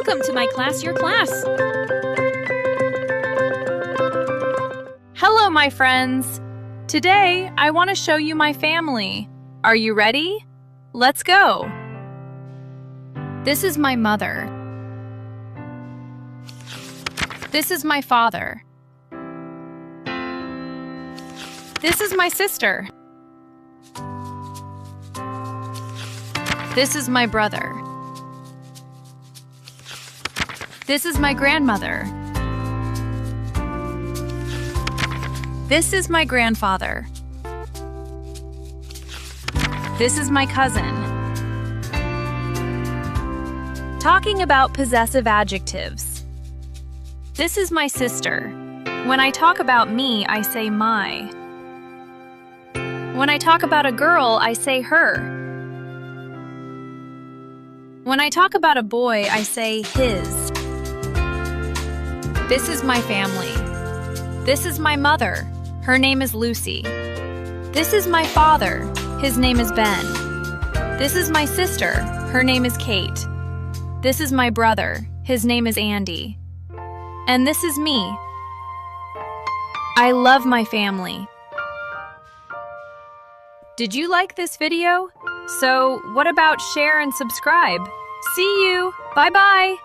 Welcome to Myclass Yourclass. Hello, my friends. Today, I want to show you my family. Are you ready? Let's go. This is my mother. This is my father. This is my sister. This is my brother. This is my grandmother. This is my grandfather. This is my cousin. Talking about possessive adjectives. This is my sister. When I talk about me, I say my. When I talk about a girl, I say her. When I talk about a boy, I say his. This is my family. This is my mother. Her name is Lucy. This is my father. His name is Ben. This is my sister. Her name is Kate. This is my brother. His name is Andy. And this is me. I love my family. Did you like this video? So what about share and subscribe? See you. Bye-bye.